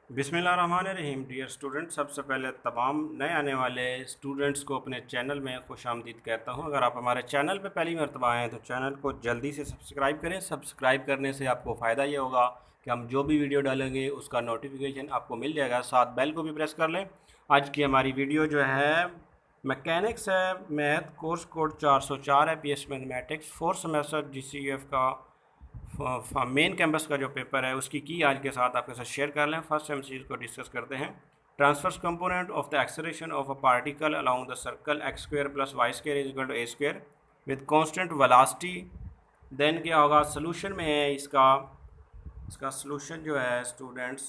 बिस्मिल्लाहिर्रहमानिर्रहीम। Dear student, सबसे पहले तमाम नए आने वाले स्टूडेंट्स को अपने चैनल में खुशामदीद कहता हूं। अगर आप हमारे चैनल पर पहली मरतबा आए हैं तो चैनल को जल्दी से सब्सक्राइब करें। सब्सक्राइब करने से आपको फ़ायदा ये होगा कि हम जो भी वीडियो डालेंगे उसका नोटिफिकेशन आपको मिल जाएगा। साथ बेल को भी प्रेस कर लें। आज की हमारी वीडियो जो है मैकेनिक्स है, मैथ कोर्स कोड 404 है, PS mathematics 4th semester GCUF का मेन कैंपस का जो पेपर है उसकी की आज के साथ आपके साथ शेयर कर लें। फर्स्ट एमसीक्यू को डिस्कस करते हैं। Transverse component of the acceleration of a particle along the circle x square plus y square is equal to a square with constant velocity. Then क्या होगा, सोल्यूशन में है इसका इसका सोल्यूशन जो है स्टूडेंट्स,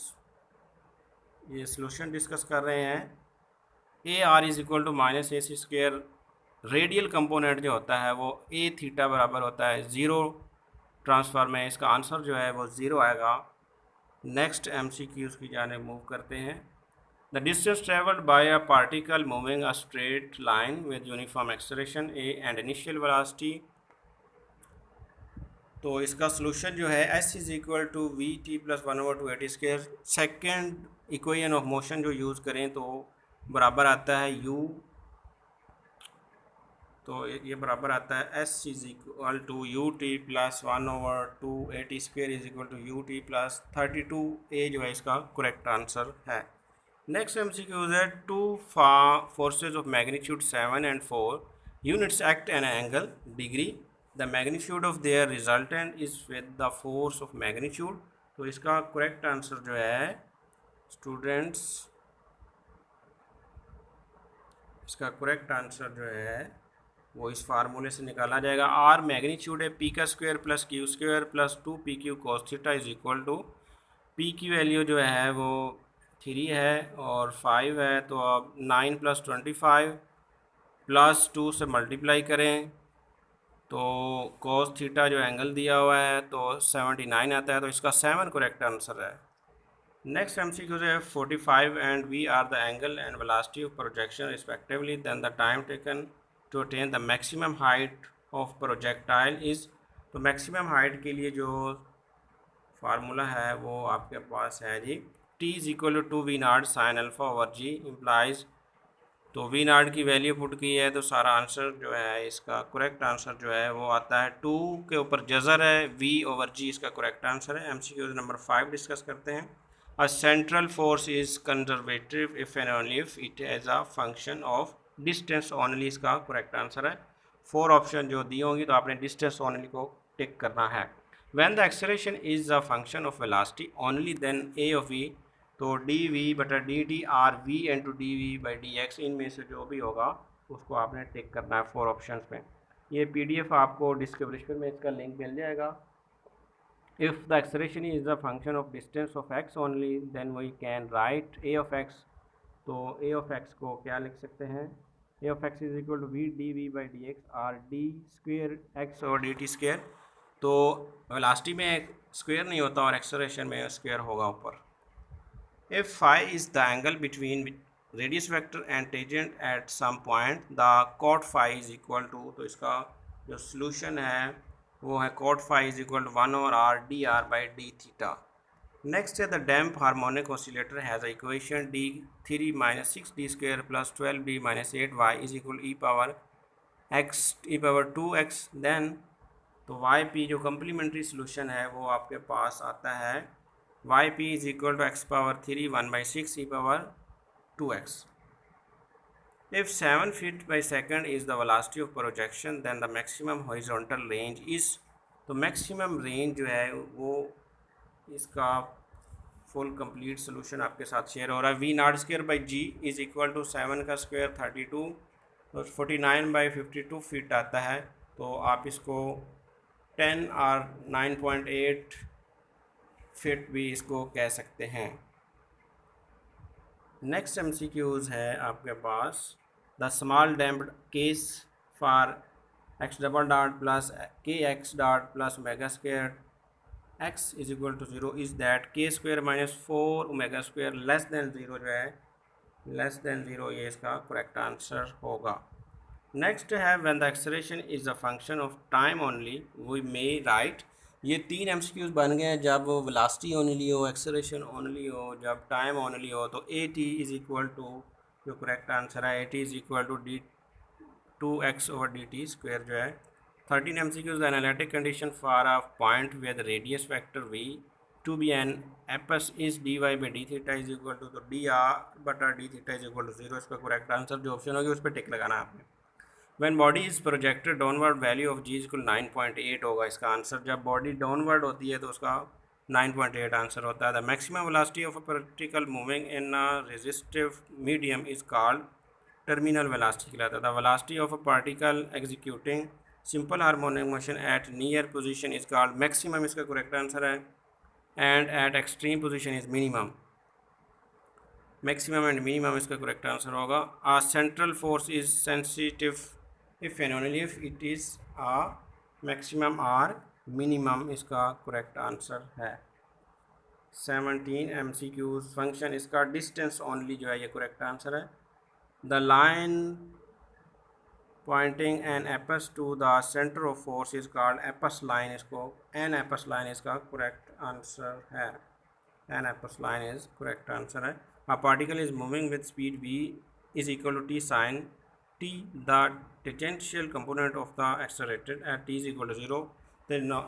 ये सोल्यूशन डिस्कस कर रहे हैं। A r is equal to minus a c square. Radial component जो होता है वो ए थीटा बराबर होता है ज़ीरो। ट्रांसफर में इसका आंसर जो है वो ज़ीरो आएगा। नेक्स्ट एमसीक्यूज़ की जाने मूव करते हैं। The distance travelled by a particle moving a straight line with uniform acceleration a and initial velocity. तो इसका सोल्यूशन जो है s is equal to v t plus 1/2 square. Second equation of motion जो use करें तो बराबर आता है यू, तो ये बराबर आता है s is equal to u t plus 1/2 square is equal to u t plus 32। A जो है इसका करेक्ट आंसर है। नेक्स्ट एमसीक्यूज है, two forces of magnitude 7 and 4 units act an angle degree. The magnitude of their resultant is with the force of magnitude. तो इसका correct answer जो है students, इसका करेक्ट आंसर जो है वो इस फार्मूले से निकाला जाएगा। आर मैग्नीट्यूड है पी का square plus Q square plus 2 PQ cos theta is equal to P की वैल्यू जो है वो 3 है और 5 है, तो अब 9 + 25 प्लस 2 से मल्टीप्लाई करें तो cos थीटा जो एंगल दिया हुआ है तो 79 आता है, तो इसका 7 करेक्ट आंसर है। नेक्स्ट एमसीक्यू है 45 and we are the angle and velocity of projection respectively, then the time taken to attain the maximum height of projectile is. तो मैक्सिमम हाइट के लिए जो फार्मूला है वो आपके पास है जी, T is equal to V not sine alpha over G implies. तो वी नॉट की वैल्यू पुट की है तो सारा आंसर जो है इसका करेक्ट आंसर जो है वो आता है 2 के ऊपर जज़र है वी ओवर जी, इसका करेक्ट आंसर है। एमसीक्यू नंबर 5 डिस्कस करते हैं। A central force is conservative if and only if it is a function of distance only, इसका करेक्ट आंसर है। 4 ऑप्शन जो दी होंगी तो आपने डिस्टेंस ओनली को टिक करना है। When the acceleration is a function of velocity only then a of v, तो डी वी बटा D t or v into d we by D x, इनमें से जो भी होगा उसको आपने टिक करना है 4 ऑप्शंस में। ये पीडीएफ आपको डिस्क्रिप्शन में इसका लिंक मिल जाएगा। If the acceleration is the function of distance of X only then we can write A of X. तो ए ऑफ एक्स को क्या लिख सकते हैं, A of X is equal to V D we by D X or D square X और D T square. तो velocity में square नहीं होता और एक्सेलरेशन में स्क्वेयर होगा ऊपर। If phi is the angle between radius vector and tangent at some point, the cot phi is equal to, तो इसका जो solution है वो है cot phi is equal to 1/r dr by d theta. Next है the damp harmonic oscillator has a equation d3 minus 6d square plus 12d minus 8y is equal to e power x e power 2x। then तो yp जो complementary solution है वो आपके पास आता है yp is equal to x power 3 1/6 e power 2x। If 7 feet by second is the velocity of projection then the maximum horizontal range is, तो maximum range जो है वो इसका फुल कंप्लीट सोल्यूशन आपके साथ शेयर हो रहा है। V not square by g is equal to 7 का स्क्वायर 32, तो 49/52 फीट आता है। तो आप इसको 10 और 9.8 फिट भी इसको कह सकते हैं। नेक्स्ट एमसीक्यूज़ है आपके पास, the small damped case for X double dot plus K X dot plus omega square X is equal to 0 is that K square minus 4 omega square less than 0 जो है लेस देन 0, ये इसका correct answer होगा। Next है when the acceleration is a function of time only we may write ये 3 MCQs बन गए हैं जब वेलोसिटी ओनली हो, एक्सेलरेशन ओनली हो, जब टाइम ओनली हो। तो a t is equal to, जो करेक्ट आंसर है, ए t is equal to d2x/dt² जो है। 13 MCQs, the analytic condition for a point where the radius vector v to be an apps is dy by d theta is equal to, तो dr/d theta is equal to 0। इसका correct answer जो option होगी उस पर tick लगाना है आपने। When body is projected downward, value of g is equal 9.8 होगा इसका आंसर। जब बॉडी डाउनवर्ड होती है तो उसका 9.8 आंसर होता है। The maximum velocity of a particle moving in a resistive medium is called, terminal velocity कहलाता है। The velocity of a particle executing simple harmonic motion at near position is called maximum, इसका correct answer है। And at extreme position is minimum. Maximum and minimum इसका correct answer होगा। A central force is sensitive if and only if it is a maximum or minimum, इसका correct answer है। 17 MCQs, function इसका distance only जो है ये correct answer है। The line pointing an apse to the centre of force is called apse line, इसको an apse line इसका correct answer है। An apse line is correct answer है। A particle is moving with speed v is equal to t sin t, the tangential component of the accelerated at t is equal to 0। तो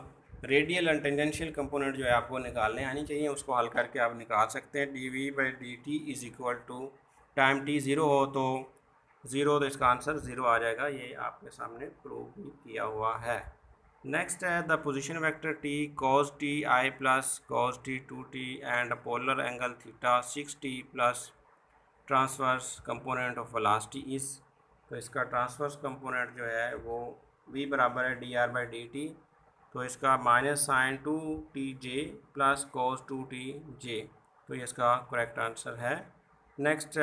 radial and tangential component जो है आपको निकालने आनी चाहिए, उसको हल करके आप निकाल सकते हैं। D we by d t is equal to, time t zero हो तो ज़ीरो, तो इसका आंसर ज़ीरो आ जाएगा। ये आपके सामने प्रूव भी किया हुआ है। नेक्स्ट है the position vector T cos t I plus cos t 2t and polar angle theta 6t plus transverse component of velocity is, तो इसका ट्रांसवर्स कंपोनेंट जो है वो v बराबर है D R by d T, तो इसका minus sign 2tj plus cos 2tj, तो ये इसका करेक्ट आंसर है। Next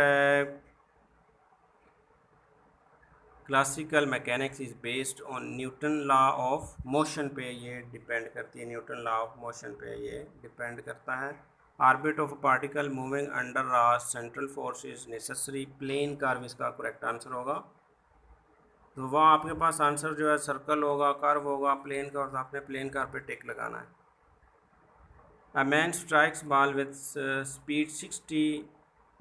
classical mechanics is based on Newton law of motion पे ये डिपेंड करती है, न्यूटन लॉ ऑफ मोशन पे ये डिपेंड करता है। Orbit of particle moving under a central force is necessary plane curve, इसका करेक्ट आंसर होगा। तो वहाँ आपके पास आंसर जो है सर्कल होगा, कर्व होगा, प्लेन कर्व, तो आपने प्लेन कर्व पे टिक लगाना है। A man strikes ball with speed 60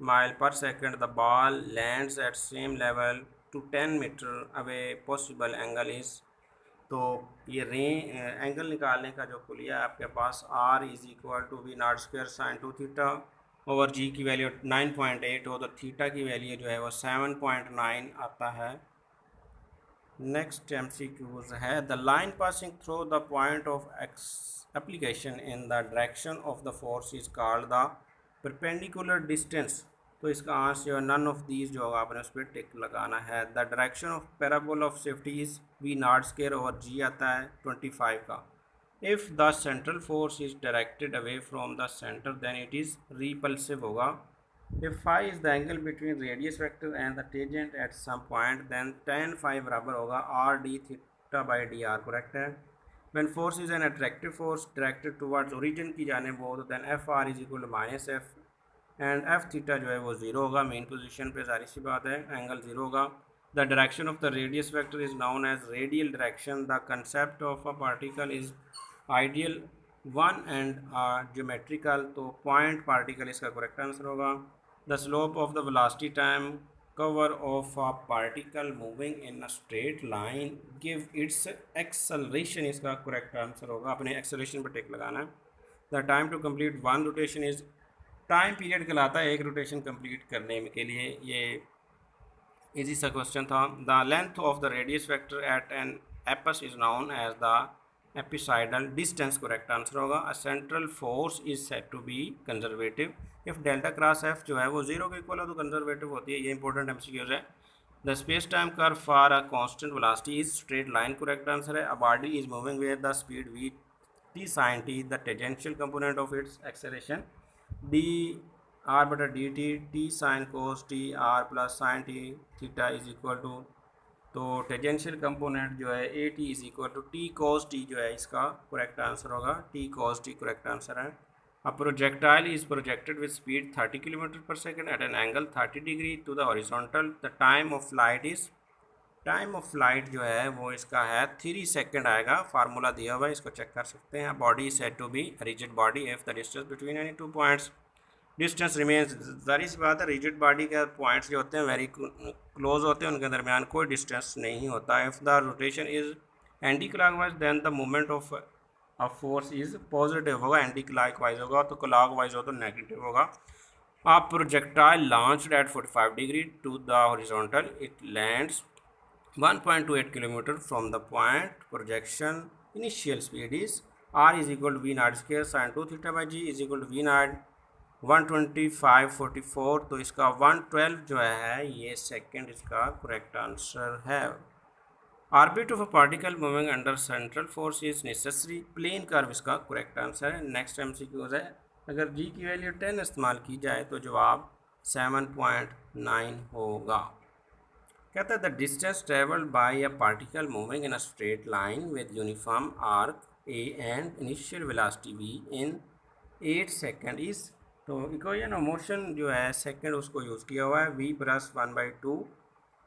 mile per second. The ball lands at same level to 10 meter away. Possible angle is, तो ये एंगल निकालने का जो कुलिया है आपके पास, R is equal to V not square sine 2 theta over G की वैल्यू 9.8 हो तो थीटा की वैल्यू जो है वो 7.9 आता है। नेक्स्ट MCQs है the line passing through the point of application in the direction of the force is called the perpendicular distance, तो इसका आंसर जो नन ऑफ दीज जो होगा आपने उस पर टिक लगाना है। The direction of parabola of safety is V not square over G आता है 25 का। If the central force is directed away from the centre then it is repulsive होगा। If phi is the angle between radius vector and the tangent at some point, then tan phi बराबर होगा r d theta by dr, correct है। When force is an attractive force directed towards origin की जानिब हो तो then f r is equal to minus f and f theta जो है वो ज़ीरो होगा, मेन पोजीशन पे जारी सी बात है, एंगल ज़ीरो होगा। The direction of the radius vector is known as radial direction. The concept of a particle is ideal one and geometrical, तो point particle इसका करेक्ट आंसर होगा। The slope of the velocity time cover of a particle moving in a straight line give its acceleration, इसका correct answer होगा। अपने acceleration पर tick लगाना है। The time to complete one rotation is, time period कहलाता है एक rotation complete करने के लिए, ये इजी सा क्वेश्चन था। The length of the radius vector at an apse is known as the apsidal distance, correct answer होगा। A central force is said to be conservative if delta cross F जो है वो zero के equal हो तो conservative होती है, ये इंपॉर्टेंट MCQs है। The space time curve for a constant velocity is straight line, correct answer है। A body is moving with the speed v t sin t, the tangential component of its acceleration d r बटा D T T sine cos T R plus sine T theta is equal to, तो tangential component जो है ए T is equal to T cos T जो है इसका correct answer होगा, T cos T correct answer है। A projectile is projected with speed 30 kilometre पर second at an angle 30 degree to the horizontal, the time of flight is time of flight जो है वो इसका है 3 सेकेंड आएगा, formula दिया हुआ है, इसको चेक कर सकते हैं। Body is said to be rigid body if the distance between any two points, distance remains, जाहिर सी बात है रिजिड बॉडी के पॉइंट्स जो होते हैं वेरी क्लोज होते हैं, उनके दरमियान कोई डिस्टेंस नहीं होता। If the rotation is anti clockwise then the movement of force is positive होगा, एंटी क्लॉकवाइज होगा तो क्लॉकवाइज हो तो नेगेटिव होगा। A projectile launched at 45 degree to the horizontal, it lands 1.28 km from the point projection. Initial speed is r is equal to v naught square sin 2 theta by g is equal to v naught 125.44, तो इसका 112 जो है ये second इसका correct answer है। Orbit of a particle moving under central force is necessary, plane curve इसका correct answer है। Next MCQ है, अगर g की वैल्यू 10 इस्तेमाल की जाए तो जवाब 7.9 होगा। कहता है the distance travelled by a particle moving in a straight line with uniform arc A and initial velocity v in 8 second is, तो इक्वेशन ऑफ मोशन जो है सेकेंड उसको यूज़ किया हुआ है, v plus 1/2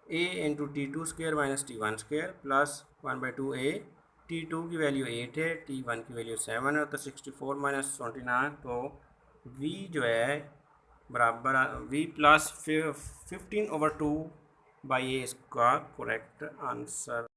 a into T2 square minus T1 square plus 1/2 a, T2 की value 8 है, T1 की वैल्यू 7 है, तो 64 माइनस 29, तो v जो है बराबर v प्लस 15/2 बाई ए इसका करेक्ट आंसर